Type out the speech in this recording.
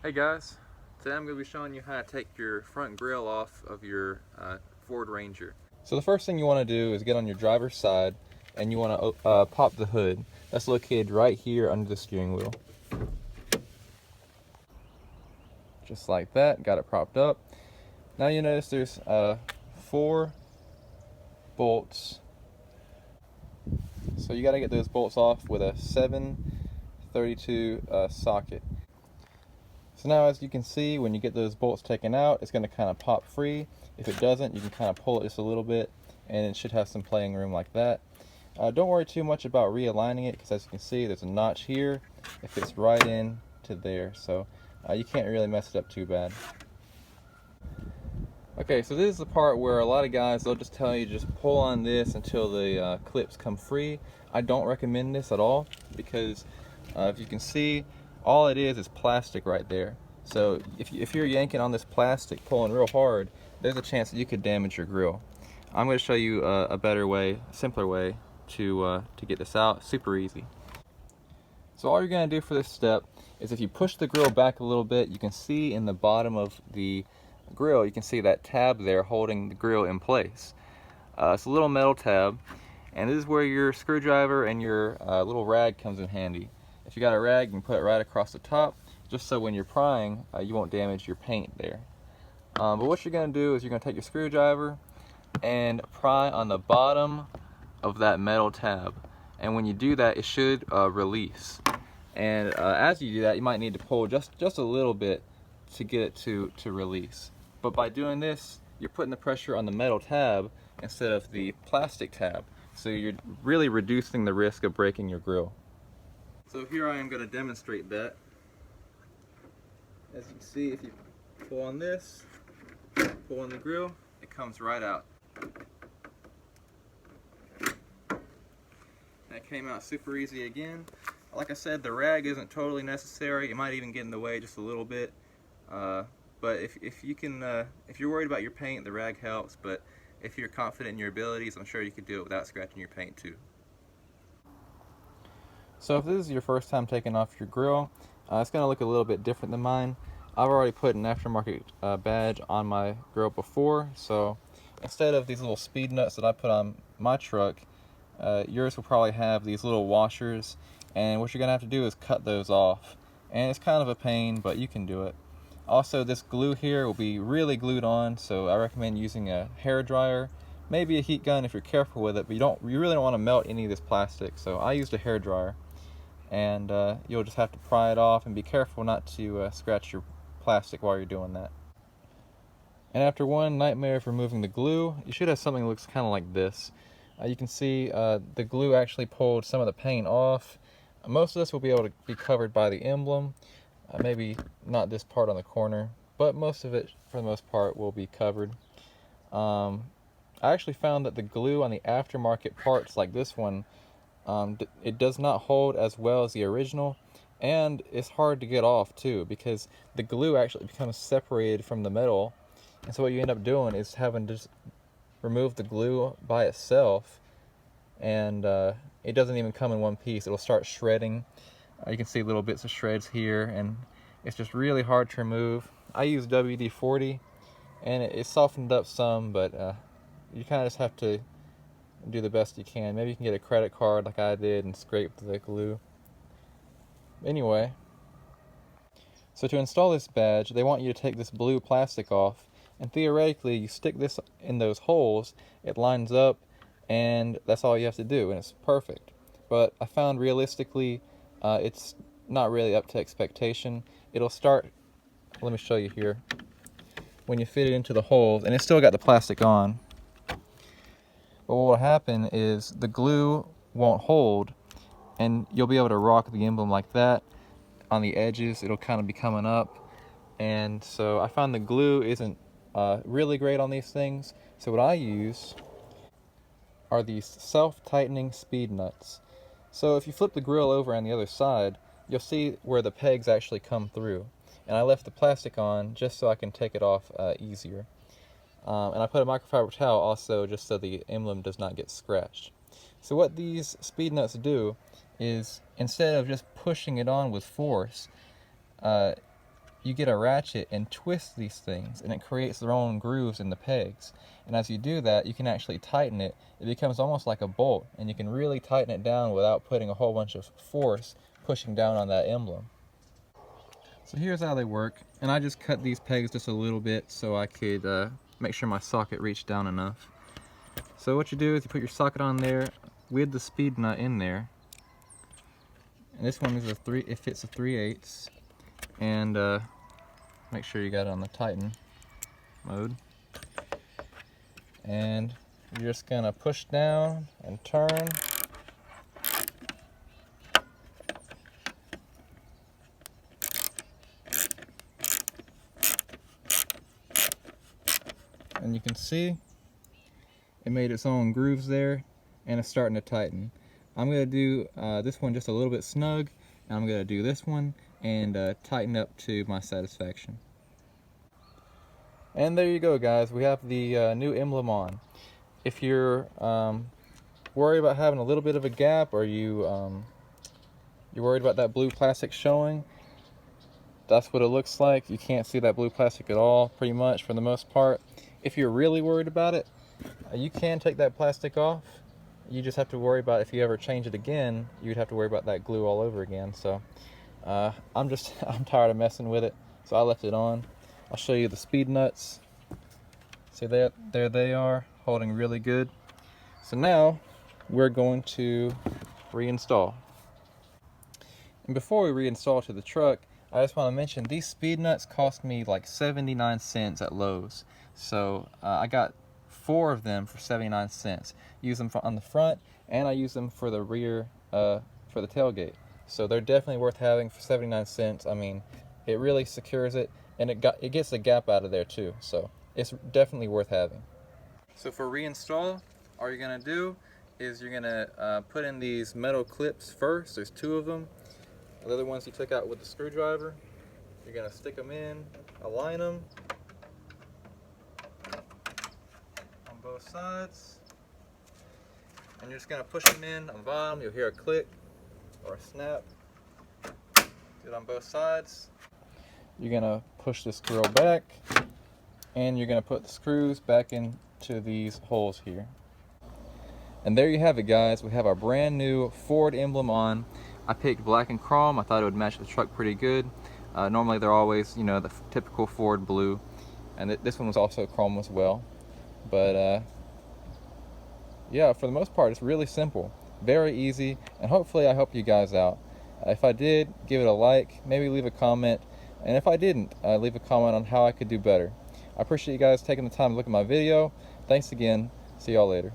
Hey guys, today I'm going to be showing you how to take your front grille off of your Ford Ranger. So the first thing you want to do is get on your driver's side and you want to pop the hood. That's located right here under the steering wheel. Just like that, got it propped up. Now you notice there's 4 bolts. So you got to get those bolts off with a 7/32 socket. So now, as you can see, when you get those bolts taken out, it's going to kind of pop free. If it doesn't, you can kind of pull it just a little bit, and it should have some playing room like that. Don't worry too much about realigning it, because as you can see, there's a notch here. It fits right in to there, so you can't really mess it up too bad. Okay, so this is the part where a lot of guys, they'll just tell you just pull on this until the clips come free. I don't recommend this at all, because if you can see, all it is plastic right there. So if you're yanking on this plastic, pulling real hard, there's a chance that you could damage your grill. I'm going to show you a better way, a simpler way to get this out. Super easy. So all you're going to do for this step is, if you push the grill back a little bit, you can see in the bottom of the grill, you can see that tab there holding the grill in place. It's a little metal tab, and this is where your screwdriver and your little rag comes in handy. If you got a rag, you can put it right across the top, just so when you're prying, you won't damage your paint there. But what you're going to do is you're going to take your screwdriver and pry on the bottom of that metal tab. And when you do that, it should release. And as you do that, you might need to pull just a little bit to get it to release. But by doing this, you're putting the pressure on the metal tab instead of the plastic tab. So you're really reducing the risk of breaking your grill. So here I am going to demonstrate that. As you can see, if you pull on this, pull on the grill, it comes right out. That came out super easy again. Like I said, the rag isn't totally necessary. It might even get in the way just a little bit. But if you're worried about your paint, the rag helps. But if you're confident in your abilities, I'm sure you could do it without scratching your paint too. So if this is your first time taking off your grill, it's going to look a little bit different than mine. I've already put an aftermarket badge on my grill before, so instead of these little speed nuts that I put on my truck, yours will probably have these little washers, and what you're going to have to do is cut those off. And it's kind of a pain, but you can do it. Also, this glue here will be really glued on, so I recommend using a hairdryer, maybe a heat gun if you're careful with it, but you really don't want to melt any of this plastic, so I used a hairdryer. And you'll just have to pry it off and be careful not to scratch your plastic while you're doing that. And after one nightmare of removing the glue, you should have something that looks kind of like this. You can see the glue actually pulled some of the paint off. Most of this will be able to be covered by the emblem. Maybe not this part on the corner, but most of it, for the most part, will be covered. I actually found that the glue on the aftermarket parts like this one, it does not hold as well as the original, and it's hard to get off too, because the glue actually becomes separated from the metal, and so what you end up doing is having to just remove the glue by itself, and it doesn't even come in one piece. It'll start shredding. You can see little bits of shreds here, and it's just really hard to remove. I use WD-40, and it softened up some, but you kind of just have to do the best you can. Maybe you can get a credit card like I did and scrape the glue. Anyway, so to install this badge, they want you to take this blue plastic off, and theoretically you stick this in those holes, it lines up, and that's all you have to do, and it's perfect. But I found realistically it's not really up to expectation. It'll start, let me show you here, when you fit it into the holes, and it's still got the plastic on. But what will happen is the glue won't hold, and you'll be able to rock the emblem like that. On the edges, it'll kind of be coming up. And so I found the glue isn't really great on these things. So what I use are these self-tightening speed nuts. So if you flip the grill over on the other side, you'll see where the pegs actually come through. And I left the plastic on just so I can take it off easier. And I put a microfiber towel also just so the emblem does not get scratched. So what these speed nuts do is, instead of just pushing it on with force, you get a ratchet and twist these things, and it creates their own grooves in the pegs. And as you do that, you can actually tighten it. It becomes almost like a bolt, and you can really tighten it down without putting a whole bunch of force pushing down on that emblem. So here's how they work, and I just cut these pegs just a little bit so I could make sure my socket reached down enough. So what you do is you put your socket on there with the speed nut in there, and this one is it fits a 3/8, and make sure you got it on the tighten mode, and you're just gonna push down and turn. And you can see it made its own grooves there, and it's starting to tighten. I'm going to do this one just a little bit snug, and I'm going to do this one and tighten up to my satisfaction. And there you go, guys. We have the new emblem on. If you're worried about having a little bit of a gap, or you're worried about that blue plastic showing, that's what it looks like. You can't see that blue plastic at all, pretty much, for the most part. If you're really worried about it, you can take that plastic off. You just have to worry about, if you ever change it again, you'd have to worry about that glue all over again. So I'm tired of messing with it, so I left it on. I'll show you the speed nuts. See, there they are, holding really good. So now we're going to reinstall. And before we reinstall to the truck, I just want to mention these speed nuts cost me like 79 cents at Lowe's. So I got 4 of them for 79 cents. Use them on the front, and I use them for the rear, for the tailgate. So they're definitely worth having for 79 cents. I mean, it really secures it, and it gets the gap out of there too. So it's definitely worth having. So for reinstall, all you're gonna do is you're gonna put in these metal clips first. There's 2 of them. The other ones you took out with the screwdriver. You're gonna stick them in, align them on both sides, and you're just gonna push them in on the bottom. You'll hear a click or a snap. Do it on both sides. You're gonna push this grill back, and you're gonna put the screws back into these holes here. And there you have it, guys. We have our brand new Ford emblem on. I picked black and chrome. I thought it would match the truck pretty good. Normally they're always, you know, the typical Ford blue, and this one was also chrome as well. But yeah, for the most part, it's really simple, very easy, and hopefully I helped you guys out. If I did, give it a like, maybe leave a comment, and if I didn't, leave a comment on how I could do better. I appreciate you guys taking the time to look at my video. Thanks again. See y'all later.